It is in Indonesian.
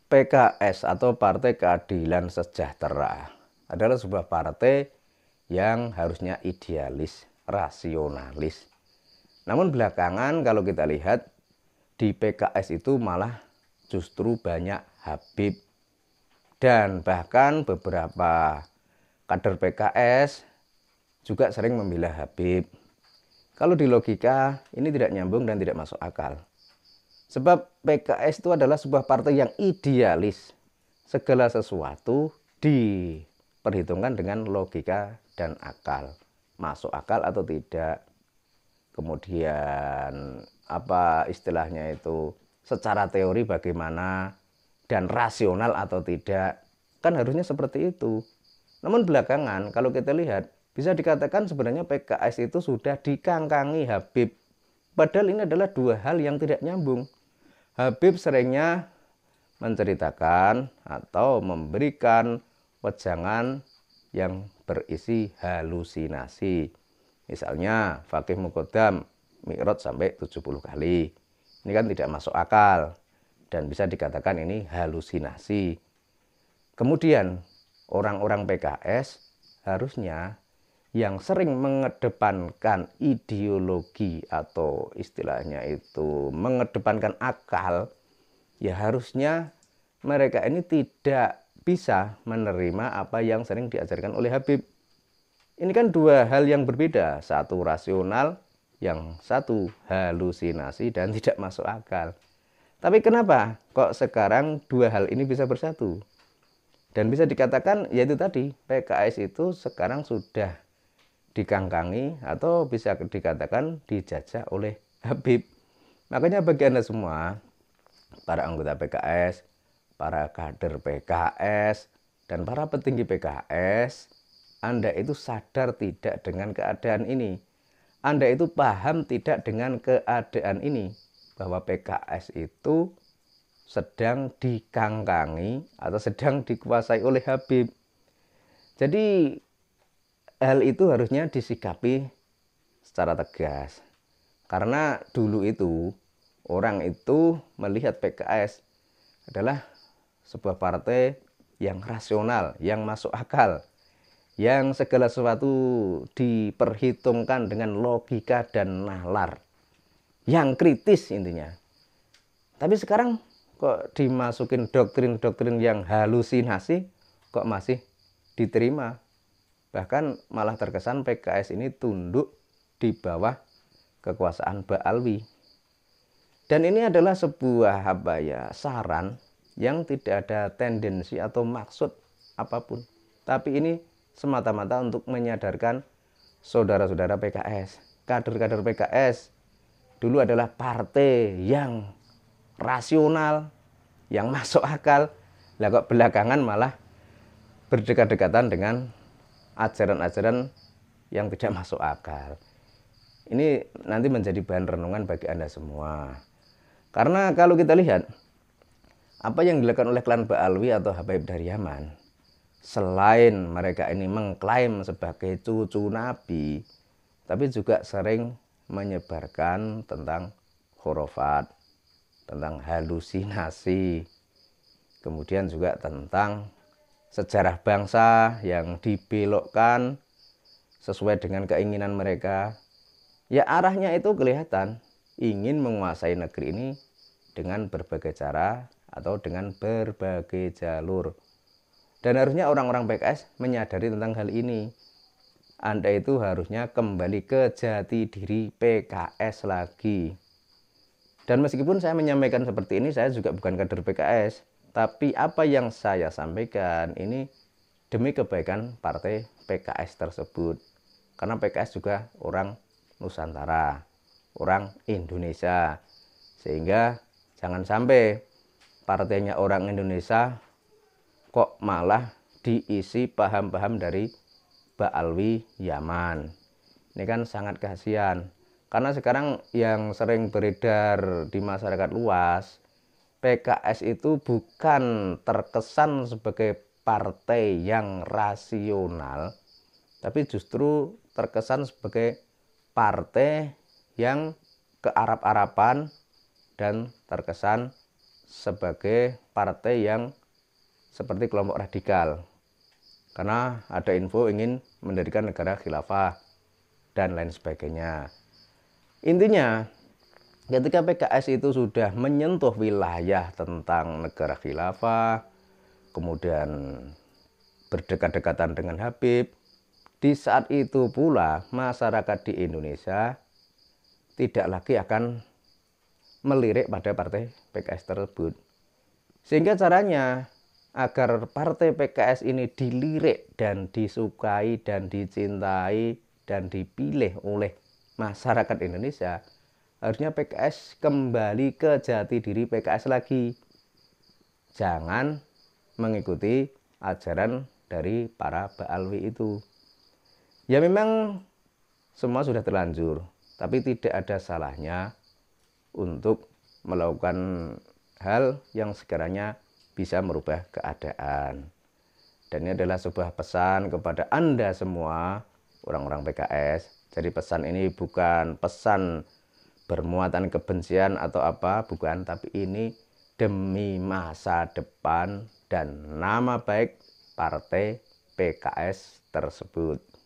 PKS atau Partai Keadilan Sejahtera adalah sebuah partai yang harusnya idealis, rasionalis. Namun belakangan kalau kita lihat di PKS itu malah justru banyak Habib, dan bahkan beberapa kader PKS juga sering membela Habib. Kalau di logika ini tidak nyambung dan tidak masuk akal. Sebab PKS itu adalah sebuah partai yang idealis. Segala sesuatu diperhitungkan dengan logika dan akal. Masuk akal atau tidak. Kemudian apa istilahnya itu, secara teori bagaimana, dan rasional atau tidak. Kan harusnya seperti itu. Namun belakangan kalau kita lihat, bisa dikatakan sebenarnya PKS itu sudah dikangkangi Habib. Padahal ini adalah dua hal yang tidak nyambung. Habib seringnya menceritakan atau memberikan wejangan yang berisi halusinasi. Misalnya Fakih Muqaddam Mi'raj sampai 70 kali. Ini kan tidak masuk akal dan bisa dikatakan ini halusinasi. Kemudian orang-orang PKS harusnya yang sering mengedepankan ideologi atau istilahnya itu mengedepankan akal, ya harusnya mereka ini tidak bisa menerima apa yang sering diajarkan oleh Habib. Ini kan dua hal yang berbeda, satu rasional, yang satu halusinasi dan tidak masuk akal. Tapi kenapa kok sekarang dua hal ini bisa bersatu? Dan bisa dikatakan yaitu tadi, PKS itu sekarang sudah dikangkangi atau bisa dikatakan dijajah oleh Habib. Makanya bagi Anda semua, para anggota PKS, para kader PKS, dan para petinggi PKS, Anda itu sadar tidak dengan keadaan ini. Anda itu paham tidak dengan keadaan ini, bahwa PKS itu sedang dikangkangi atau sedang dikuasai oleh Habib. Jadi hal itu harusnya disikapi secara tegas. Karena dulu itu orang itu melihat PKS adalah sebuah partai yang rasional, yang masuk akal, yang segala sesuatu diperhitungkan dengan logika dan nalar, yang kritis intinya. Tapi sekarang kok dimasukin doktrin-doktrin yang halusinasi, kok masih diterima? Bahkan malah terkesan PKS ini tunduk di bawah kekuasaan Ba'alwi. Dan ini adalah sebuah saran yang tidak ada tendensi atau maksud apapun. Tapi ini semata-mata untuk menyadarkan saudara-saudara PKS, kader-kader PKS dulu adalah partai yang rasional, yang masuk akal. Lah kok belakangan malah berdekat-dekatan dengan ajaran-ajaran yang tidak masuk akal. Ini nanti menjadi bahan renungan bagi Anda semua. Karena kalau kita lihat apa yang dilakukan oleh klan Ba'alwi atau Habaib dari Yaman, selain mereka ini mengklaim sebagai cucu Nabi, tapi juga sering menyebarkan tentang khurafat, tentang halusinasi, kemudian juga tentang sejarah bangsa yang dibelokkan sesuai dengan keinginan mereka. Ya arahnya itu kelihatan ingin menguasai negeri ini dengan berbagai cara atau dengan berbagai jalur. Dan harusnya orang-orang PKS menyadari tentang hal ini. Anda itu harusnya kembali ke jati diri PKS lagi. Dan meskipun saya menyampaikan seperti ini, saya juga bukan kader PKS. Tapi apa yang saya sampaikan ini demi kebaikan partai PKS tersebut. Karena PKS juga orang Nusantara, orang Indonesia. Sehingga jangan sampai partainya orang Indonesia kok malah diisi paham-paham dari Ba'alwi Yaman. Ini kan sangat kasihan. Karena sekarang yang sering beredar di masyarakat luas, PKS itu bukan terkesan sebagai partai yang rasional, tapi justru terkesan sebagai partai yang kearap-arapan dan terkesan sebagai partai yang seperti kelompok radikal. Karena ada info ingin mendirikan negara khilafah dan lain sebagainya. Intinya, ketika PKS itu sudah menyentuh wilayah tentang negara khilafah, kemudian berdekat-dekatan dengan Habib, di saat itu pula masyarakat di Indonesia tidak lagi akan melirik pada partai PKS tersebut. Sehingga caranya agar partai PKS ini dilirik dan disukai dan dicintai dan dipilih oleh masyarakat Indonesia, harusnya PKS kembali ke jati diri PKS lagi. Jangan mengikuti ajaran dari para Ba'alwi itu. Ya memang semua sudah terlanjur, tapi tidak ada salahnya untuk melakukan hal yang sekiranya bisa merubah keadaan. Dan ini adalah sebuah pesan kepada Anda semua orang-orang PKS. Jadi pesan ini bukan pesan bermuatan kebencian atau apa, bukan, tapi ini demi masa depan dan nama baik partai PKS tersebut.